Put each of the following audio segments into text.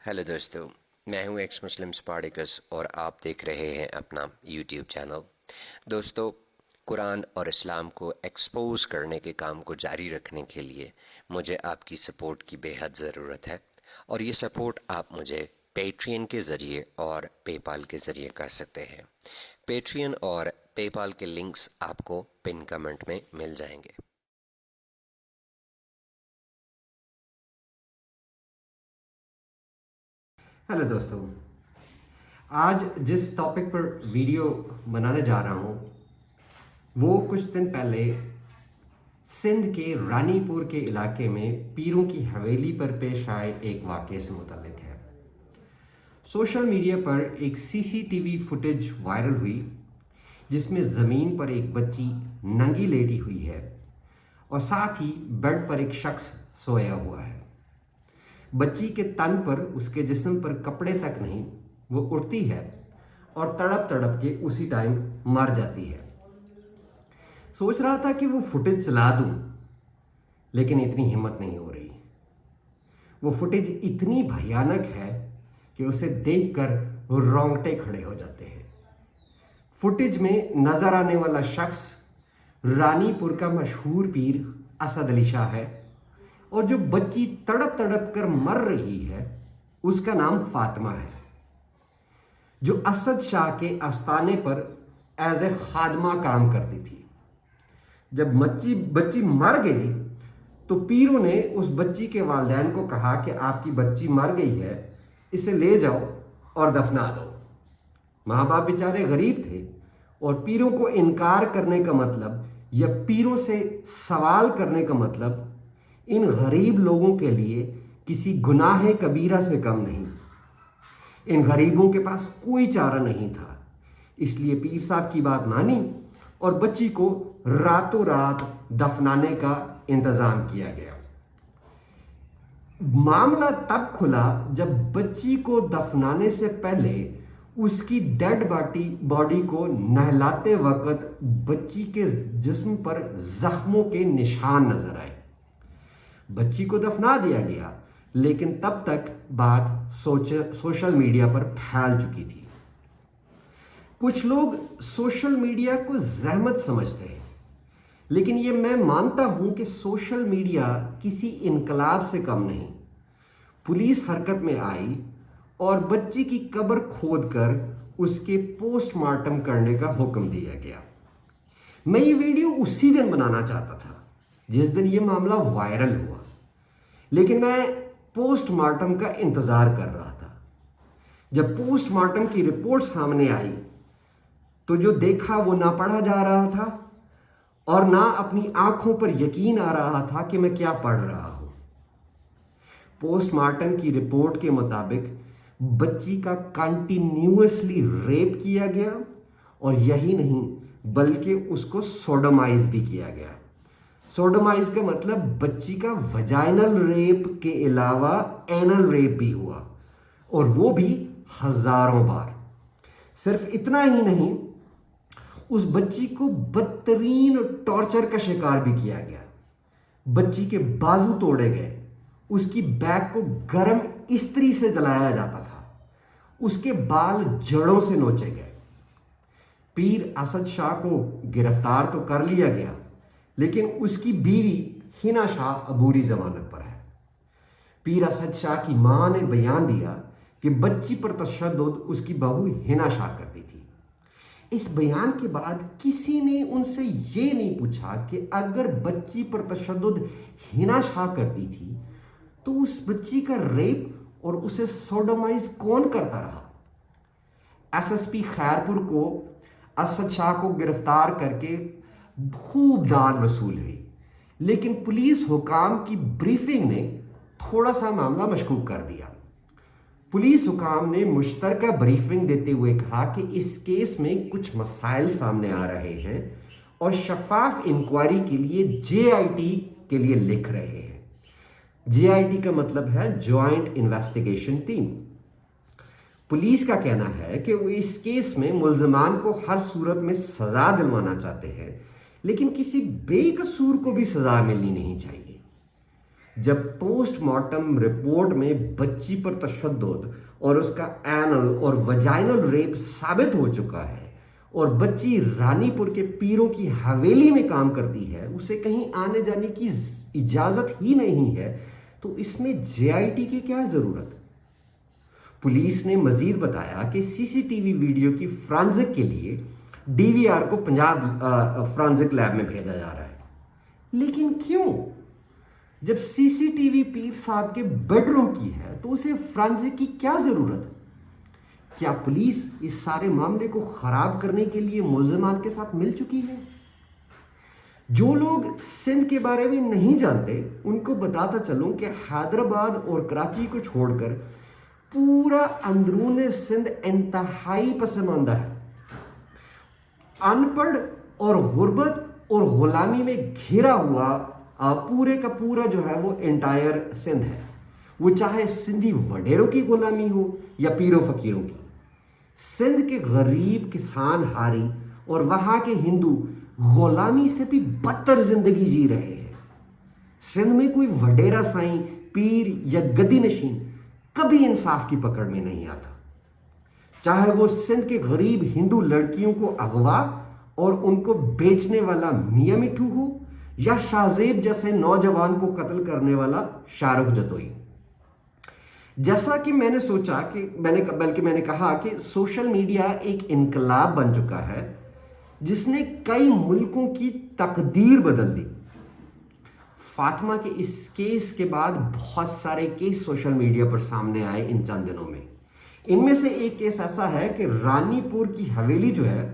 Hello दोस्तों, मैं हूं एक्स मुस्लिम स्पार्टिकस और आप देख रहे हैं अपना यूट्यूब चैनल। दोस्तों, कुरान और इस्लाम को एक्सपोज करने के काम को जारी रखने के लिए मुझे आपकी सपोर्ट की बेहद ज़रूरत है और ये सपोर्ट आप मुझे पेट्रियन के ज़रिए और पेपाल के ज़रिए कर सकते हैं। पेट्रियन और पेपाल के लिंक्स आपको पिन कमेंट में मिल जाएंगे। हेलो दोस्तों, आज जिस टॉपिक पर वीडियो बनाने जा रहा हूँ वो कुछ दिन पहले सिंध के रानीपुर के इलाके में पीरों की हवेली पर पेश आए एक वाक़ये से मुतल्लिक है। सोशल मीडिया पर एक सीसीटीवी फुटेज वायरल हुई जिसमें ज़मीन पर एक बच्ची नंगी लेटी हुई है और साथ ही बेड पर एक शख्स सोया हुआ है। बच्ची के तन पर, उसके जिस्म पर कपड़े तक नहीं, वो उठती है और तड़प तड़प के उसी टाइम मर जाती है। सोच रहा था कि वो फुटेज चला दूं, लेकिन इतनी हिम्मत नहीं हो रही। वो फुटेज इतनी भयानक है कि उसे देखकर रोंगटे खड़े हो जाते हैं। फुटेज में नजर आने वाला शख्स रानीपुर का मशहूर पीर असद अली शाह है और जो बच्ची तड़प तड़प कर मर रही है उसका नाम फातिमा है, जो असद शाह के आस्थाने पर एज ए खादमा काम करती थी। जब बच्ची मर गई तो पीरों ने उस बच्ची के वालिदैन को कहा कि आपकी बच्ची मर गई है, इसे ले जाओ और दफना दो। माँ बाप बेचारे गरीब थे और पीरों को इनकार करने का मतलब या पीरों से सवाल करने का मतलब इन गरीब लोगों के लिए किसी गुनाह कबीरा से कम नहीं। इन गरीबों के पास कोई चारा नहीं था, इसलिए पीर साहब की बात मानी और बच्ची को रातों रात दफनाने का इंतजाम किया गया। मामला तब खुला जब बच्ची को दफनाने से पहले उसकी डेड बॉडी को नहलाते वक्त बच्ची के जिस्म पर जख्मों के निशान नजर आए। बच्ची को दफना दिया गया, लेकिन तब तक बात सोशल मीडिया पर फैल चुकी थी। कुछ लोग सोशल मीडिया को जहमत समझते हैं, लेकिन ये मैं मानता हूं कि सोशल मीडिया किसी इनकलाब से कम नहीं। पुलिस हरकत में आई और बच्ची की कब्र खोदकर उसके पोस्टमार्टम करने का हुक्म दिया गया। मैं ये वीडियो उसी दिन बनाना चाहता था जिस दिन ये मामला वायरल हुआ, लेकिन मैं पोस्टमार्टम का इंतजार कर रहा था। जब पोस्टमार्टम की रिपोर्ट सामने आई तो जो देखा वो ना पढ़ा जा रहा था और ना अपनी आंखों पर यकीन आ रहा था कि मैं क्या पढ़ रहा हूं। पोस्टमार्टम की रिपोर्ट के मुताबिक बच्ची का कंटिन्यूअसली रेप किया गया और यही नहीं बल्कि उसको सोडोमाइज भी किया गया। सोडोमाइज का मतलब बच्ची का वजाइनल रेप के अलावा एनल रेप भी हुआ और वो भी हजारों बार। सिर्फ इतना ही नहीं, उस बच्ची को बदतरीन टॉर्चर का शिकार भी किया गया। बच्ची के बाजू तोड़े गए, उसकी बैक को गर्म इस्त्री से जलाया जाता था, उसके बाल जड़ों से नोचे गए। पीर असद शाह को गिरफ्तार तो कर लिया गया, लेकिन उसकी बीवी हिना शाह अबूरी जमानत पर है। पीर असद शाह की मां ने बयान दिया कि बच्ची पर तशद्दुद उसकी बहू हिना शाह करती थी। इस बयान के बाद किसी ने उनसे ये नहीं पूछा कि अगर बच्ची पर तशद्दुद हिना शाह करती थी तो उस बच्ची का रेप और उसे सोडोमाइज कौन करता रहा। एसएसपी खैरपुर को असद शाह को गिरफ्तार करके खूब दाद वसूल हुई, लेकिन पुलिस हुकाम की ब्रीफिंग ने थोड़ा सा मामला मशकूक कर दिया। पुलिस हुकाम ने मुश्तरका ब्रीफिंग देते हुए कहा कि इस केस में कुछ मसाइल सामने आ रहे हैं और शफाफ इंक्वायरी के लिए जेआईटी के लिए लिख रहे हैं। जेआईटी का मतलब है ज्वाइंट इन्वेस्टिगेशन टीम। पुलिस का कहना है कि वो इस केस में मुल्जमान को हर सूरत में सजा दिलवाना चाहते हैं, लेकिन किसी बेकसूर को भी सजा मिलनी नहीं चाहिए। جب پوسٹ مارٹم رپورٹ میں بچی پر تشدد اور اس کا اینل اور وجائنل ریپ ثابت ہو چکا ہے اور بچی رانی پور کے پیروں کی حویلی میں کام کرتی ہے, اسے کہیں آنے جانے کی اجازت ہی نہیں ہے, تو اس میں جے آئی ٹی کی کیا ضرورت؟ پولیس نے مزید بتایا کہ سی سی ٹی وی ویڈیو کی فرانزک کے لیے ڈی وی آر کو پنجاب فرانزک لیب میں بھیجا جا رہا ہے. لیکن کیوں؟ جب سی سی ٹی وی پیر صاحب کے بیڈ روم کی ہے تو اسے فرانزک کی کیا ضرورت؟ کیا پولیس اس سارے معاملے کو خراب کرنے کے لیے ملزمان کے ساتھ مل چکی ہے؟ جو لوگ سندھ کے بارے میں نہیں جانتے ان کو بتاتا چلوں کہ حیدرآباد اور کراچی کو چھوڑ کر پورا اندرون سندھ انتہائی پسماندہ ہے. ان پڑھ اور غربت اور غلامی میں گھرا ہوا پورے کا پورا جو ہے وہ انٹائر سندھ ہے, وہ چاہے سندھی وڈیروں کی غلامی ہو یا پیروں فقیروں کی. سندھ کے غریب کسان ہاری اور وہاں کے ہندو غلامی سے بھی بدتر زندگی جی رہے ہیں. سندھ میں کوئی وڈیرا سائیں, پیر یا گدی نشین کبھی انصاف کی پکڑ میں نہیں آتا, چاہے وہ سندھ کے غریب ہندو لڑکیوں کو اغوا اور ان کو بیچنے والا میاں مٹھو ہو یا شاہ زیب جیسے نوجوان کو قتل کرنے والا شاہ رخ جتوئی. جیسا کہ میں نے سوچا کہ بلکہ میں نے کہا کہ سوشل میڈیا ایک انقلاب بن چکا ہے جس نے کئی ملکوں کی تقدیر بدل دی. فاطمہ کے اس کیس کے بعد بہت سارے کیس سوشل میڈیا پر سامنے آئے ان چند دنوں میں. ان میں سے ایک کیس ایسا ہے کہ رانی پور کی حویلی جو ہے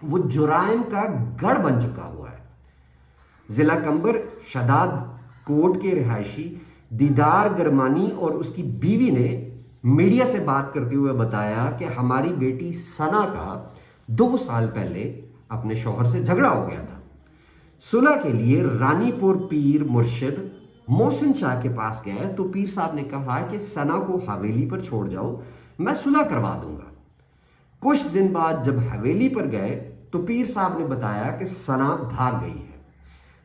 وہ جرائم کا گڑھ بن چکا ہوا ہے. ضلع کمبر شداد کوٹ کے رہائشی دیدار گرمانی اور اس کی بیوی نے میڈیا سے بات کرتے ہوئے بتایا کہ ہماری بیٹی ثنا کا 2 سال پہلے اپنے شوہر سے جھگڑا ہو گیا تھا. صلح کے لیے رانی پور پیر مرشد محسن شاہ کے پاس گئے تو پیر صاحب نے کہا کہ ثنا کو حویلی پر چھوڑ جاؤ, میں صلح کروا دوں گا. کچھ دن بعد جب حویلی پر گئے تو پیر صاحب نے بتایا کہ ثنا بھاگ گئی ہے.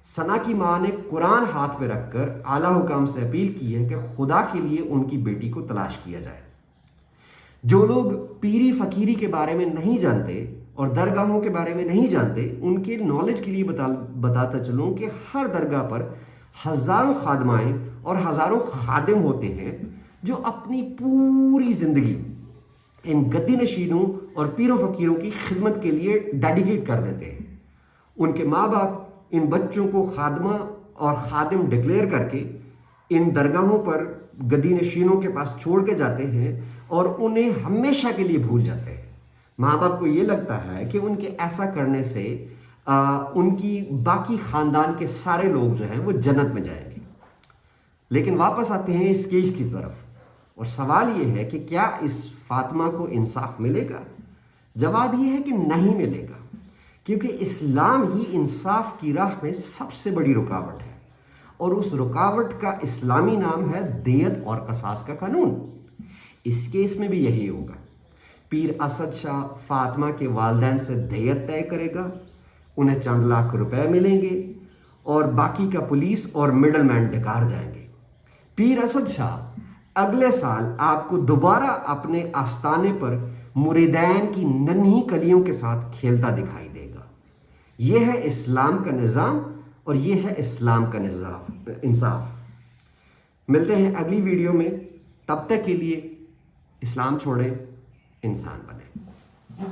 ثنا کی ماں نے قرآن ہاتھ پہ رکھ کر اعلیٰ حکام سے اپیل کی ہے کہ خدا کے لیے ان کی بیٹی کو تلاش کیا جائے. جو لوگ پیری فقیری کے بارے میں نہیں جانتے اور درگاہوں کے بارے میں نہیں جانتے ان کے نالج کے لیے بتاتا چلوں کہ ہر درگاہ پر ہزاروں خادمائیں اور ہزاروں خادم ہوتے ہیں جو اپنی پوری زندگی ان گدی نشینوں اور پیروں فقیروں کی خدمت کے لیے ڈیڈیکیٹ کر دیتے ہیں. ان کے ماں باپ ان بچوں کو خادمہ اور خادم ڈکلیئر کر کے ان درگاہوں پر گدی نشینوں کے پاس چھوڑ کے جاتے ہیں اور انہیں ہمیشہ کے لیے بھول جاتے ہیں. ماں باپ کو یہ لگتا ہے کہ ان کے ایسا کرنے سے ان کی باقی خاندان کے سارے لوگ جو ہیں وہ جنت میں جائیں گے. لیکن واپس آتے ہیں اس کیس کی طرف اور سوال یہ ہے کہ کیا اس فاطمہ کو انصاف ملے گا؟ جواب یہ ہے کہ نہیں ملے گا, کیونکہ اسلام ہی انصاف کی راہ میں سب سے بڑی رکاوٹ ہے اور اس رکاوٹ کا اسلامی نام ہے دیت اور قصاص کا قانون. اس کیس میں بھی یہی ہوگا. پیر اسد شاہ فاطمہ کے والدین سے دیت طے کرے گا, انہیں چند لاکھ روپے ملیں گے اور باقی کا پولیس اور مڈل مین ڈکار جائیں گے. پیر اسد شاہ اگلے سال آپ کو دوبارہ اپنے آستانے پر مریدین کی ننھی کلیوں کے ساتھ کھیلتا دکھائی دے گا. یہ ہے اسلام کا نظام اور یہ ہے اسلام کا انصاف. ملتے ہیں اگلی ویڈیو میں, تب تک کے لیے اسلام چھوڑیں, انسان بنیں.